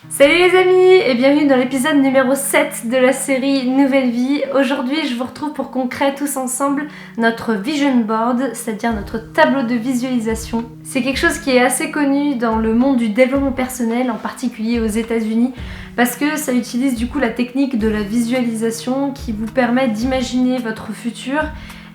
Salut les amis et bienvenue dans l'épisode numéro 7 de la série Nouvelle Vie. Aujourd'hui je vous retrouve pour qu'on crée tous ensemble notre vision board, c'est-à-dire notre tableau de visualisation. C'est quelque chose qui est assez connu dans le monde du développement personnel, en particulier aux États-Unis, parce que ça utilise du coup la technique de la visualisation qui vous permet d'imaginer votre futur.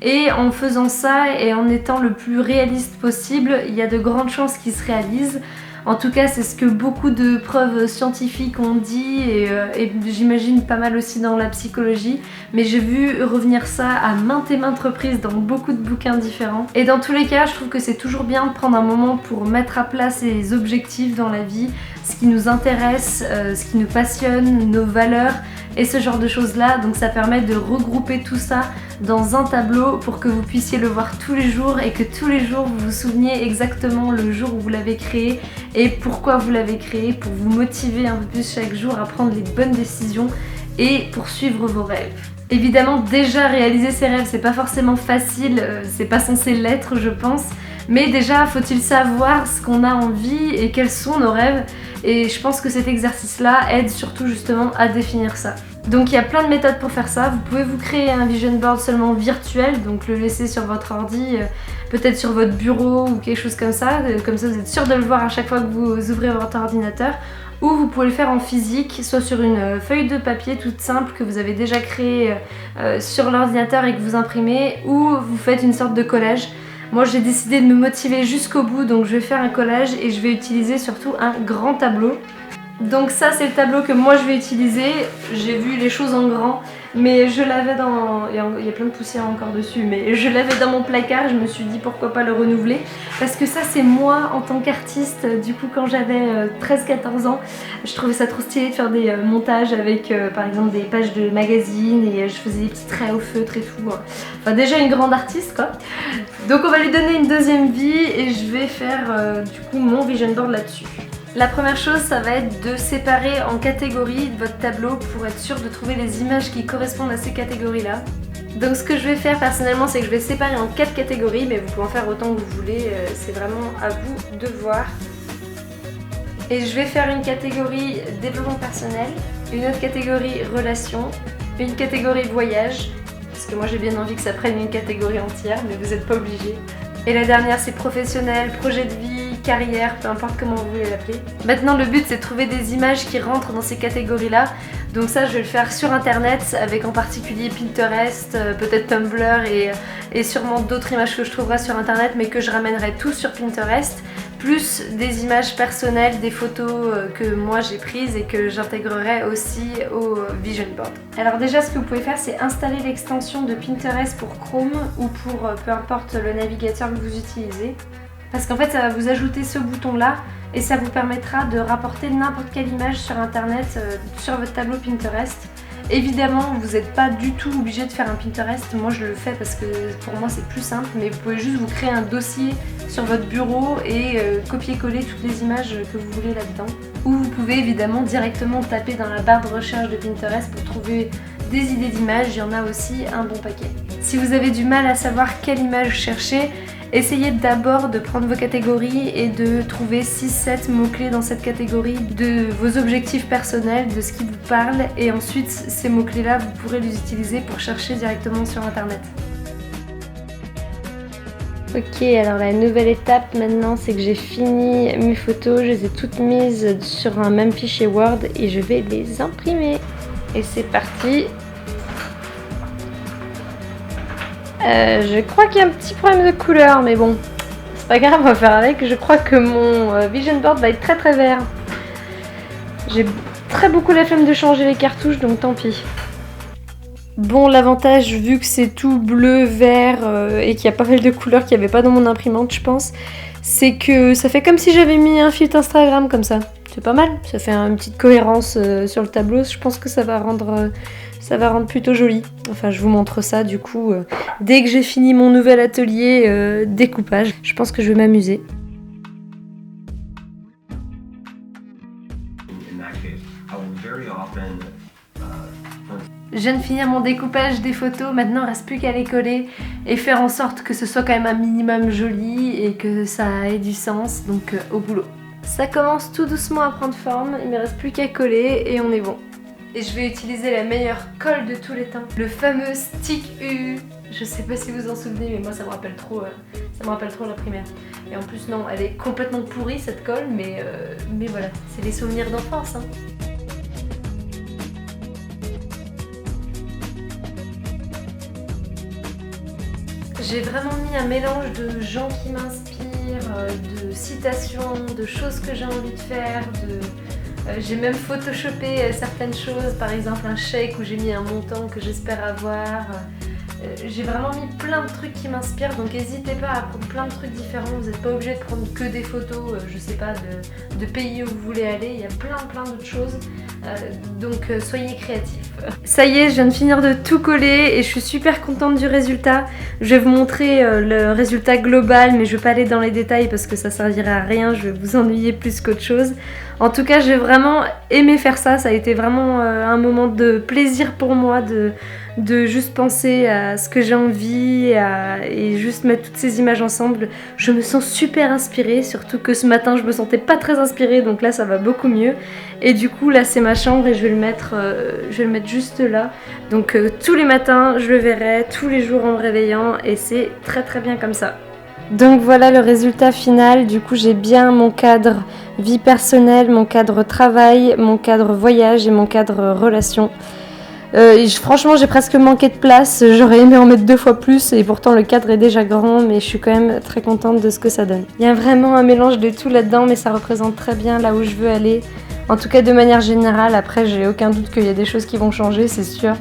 Et en faisant ça et en étant le plus réaliste possible, il y a de grandes chances qu'il se réalise. En tout cas, c'est ce que beaucoup de preuves scientifiques ont dit et j'imagine pas mal aussi dans la psychologie. Mais j'ai vu revenir ça à maintes et maintes reprises dans beaucoup de bouquins différents. Et dans tous les cas, je trouve que c'est toujours bien de prendre un moment pour mettre à plat ses objectifs dans la vie, ce qui nous intéresse, ce qui nous passionne, nos valeurs et ce genre de choses-là. Donc ça permet de regrouper tout ça dans un tableau pour que vous puissiez le voir tous les jours et que tous les jours vous vous souveniez exactement le jour où vous l'avez créé et pourquoi vous l'avez créé, pour vous motiver un peu plus chaque jour à prendre les bonnes décisions et pour suivre vos rêves. Évidemment, déjà réaliser ses rêves, c'est pas forcément facile, c'est pas censé l'être je pense, mais déjà faut-il savoir ce qu'on a envie et quels sont nos rêves, et je pense que cet exercice-là aide surtout justement à définir ça. Donc il y a plein de méthodes pour faire ça. Vous pouvez vous créer un vision board seulement virtuel, donc le laisser sur votre ordi, peut-être sur votre bureau ou quelque chose comme ça vous êtes sûr de le voir à chaque fois que vous ouvrez votre ordinateur. Ou vous pouvez le faire en physique, soit sur une feuille de papier toute simple que vous avez déjà créée sur l'ordinateur et que vous imprimez, ou vous faites une sorte de collage. Moi j'ai décidé de me motiver jusqu'au bout, donc je vais faire un collage et je vais utiliser surtout un grand tableau. Donc ça c'est le tableau que moi je vais utiliser. J'ai vu les choses en grand, mais je l'avais dans... Il y a plein de poussière encore dessus, mais je l'avais dans mon placard. Je me suis dit pourquoi pas le renouveler, parce que ça c'est moi en tant qu'artiste. Du coup quand j'avais 13-14 ans, je trouvais ça trop stylé de faire des montages avec par exemple des pages de magazines, et je faisais des petits traits au feutre et tout. Enfin déjà une grande artiste quoi. Donc on va lui donner une deuxième vie et je vais faire du coup mon vision board là-dessus. La première chose, ça va être de séparer en catégories votre tableau pour être sûr de trouver les images qui correspondent à ces catégories-là. Donc ce que je vais faire personnellement, c'est que je vais séparer en 4 catégories, mais vous pouvez en faire autant que vous voulez, c'est vraiment à vous de voir. Et je vais faire une catégorie développement personnel, une autre catégorie relations, une catégorie voyage, parce que moi j'ai bien envie que ça prenne une catégorie entière, mais vous n'êtes pas obligés. Et la dernière c'est professionnel, projet de vie, carrière, peu importe comment vous voulez l'appeler. Maintenant le but c'est de trouver des images qui rentrent dans ces catégories là. Donc ça je vais le faire sur internet avec en particulier Pinterest, peut-être Tumblr et sûrement d'autres images que je trouverai sur internet, mais que je ramènerai tout sur Pinterest. Plus des images personnelles, des photos que moi j'ai prises et que j'intégrerai aussi au vision board. Alors déjà ce que vous pouvez faire, c'est installer l'extension de Pinterest pour Chrome ou pour peu importe le navigateur que vous utilisez. Parce qu'en fait ça va vous ajouter ce bouton là et ça vous permettra de rapporter n'importe quelle image sur internet sur votre tableau Pinterest. Évidemment, vous n'êtes pas du tout obligé de faire un Pinterest, moi je le fais parce que pour moi c'est plus simple, mais vous pouvez juste vous créer un dossier sur votre bureau et copier-coller toutes les images que vous voulez là-dedans. Ou vous pouvez évidemment directement taper dans la barre de recherche de Pinterest pour trouver des idées d'images, il y en a aussi un bon paquet. Si vous avez du mal à savoir quelle image chercher, essayez d'abord de prendre vos catégories et de trouver 6-7 mots-clés dans cette catégorie de vos objectifs personnels, de ce qui vous parle, et ensuite ces mots-clés-là, vous pourrez les utiliser pour chercher directement sur internet. Ok, alors la nouvelle étape maintenant, c'est que j'ai fini mes photos, je les ai toutes mises sur un même fichier Word et je vais les imprimer. Et c'est parti. Je crois qu'il y a un petit problème de couleur, mais bon, c'est pas grave, on va faire avec. Je crois que mon vision board va être très très vert. J'ai très beaucoup la flemme de changer les cartouches, donc tant pis. Bon, l'avantage, vu que c'est tout bleu, vert et qu'il y a pas mal de couleurs qu'il n'y avait pas dans mon imprimante, je pense, c'est que ça fait comme si j'avais mis un filtre Instagram comme ça. C'est pas mal, ça fait une petite cohérence sur le tableau. Je pense que ça va rendre plutôt joli. Enfin, je vous montre ça du coup dès que j'ai fini mon nouvel atelier découpage. Je pense que je vais m'amuser. Je viens de finir mon découpage des photos, maintenant il ne reste plus qu'à les coller et faire en sorte que ce soit quand même un minimum joli et que ça ait du sens, donc au boulot. Ça commence tout doucement à prendre forme, il me reste plus qu'à coller et on est bon. Et je vais utiliser la meilleure colle de tous les temps, le fameux Stick U. Je sais pas si vous en souvenez, mais moi ça me rappelle trop la primaire. Et en plus non, elle est complètement pourrie cette colle, mais voilà, c'est les souvenirs d'enfance. Hein. J'ai vraiment mis un mélange de gens qui m'inspirent, de citations, de choses que j'ai envie de faire, j'ai même photoshopé certaines choses, par exemple un chèque où j'ai mis un montant que j'espère avoir. J'ai vraiment mis plein de trucs qui m'inspirent, donc n'hésitez pas à prendre plein de trucs différents, vous n'êtes pas obligé de prendre que des photos, je sais pas, de pays où vous voulez aller, il y a plein d'autres choses, donc soyez créatifs. Ça y est, je viens de finir de tout coller et je suis super contente du résultat. Je vais vous montrer le résultat global, mais je ne vais pas aller dans les détails parce que ça servirait à rien, je vais vous ennuyer plus qu'autre chose. En tout cas, j'ai vraiment aimé faire ça, ça a été vraiment un moment de plaisir pour moi de juste penser à ce que j'ai envie et juste mettre toutes ces images ensemble. Je me sens super inspirée, surtout que ce matin je me sentais pas très inspirée, donc là ça va beaucoup mieux. Et du coup là c'est ma chambre et je vais le mettre juste là. Donc tous les matins je le verrai, tous les jours en me réveillant, et c'est très bien comme ça. Donc voilà le résultat final. Du coup j'ai bien mon cadre vie personnelle, mon cadre travail, mon cadre voyage et mon cadre relation. Franchement j'ai presque manqué de place, j'aurais aimé en mettre 2 fois plus et pourtant le cadre est déjà grand, mais je suis quand même très contente de ce que ça donne. Il y a vraiment un mélange de tout là-dedans, mais ça représente très bien là où je veux aller. En tout cas de manière générale, après j'ai aucun doute qu'il y a des choses qui vont changer, c'est sûr.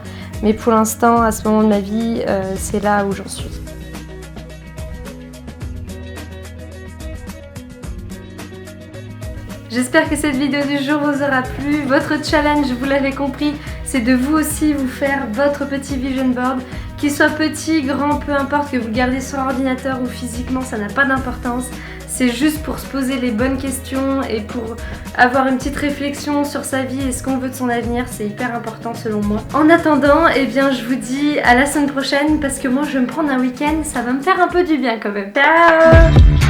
Mais pour l'instant, à ce moment de ma vie, c'est là où j'en suis. J'espère que cette vidéo du jour vous aura plu. Votre challenge, vous l'avez compris, c'est de vous aussi vous faire votre petit vision board. Qu'il soit petit, grand, peu importe, que vous le gardiez sur ordinateur ou physiquement, ça n'a pas d'importance. C'est juste pour se poser les bonnes questions et pour avoir une petite réflexion sur sa vie et ce qu'on veut de son avenir. C'est hyper important selon moi. En attendant, eh bien, je vous dis à la semaine prochaine parce que moi je vais me prendre un week-end, ça va me faire un peu du bien quand même. Ciao!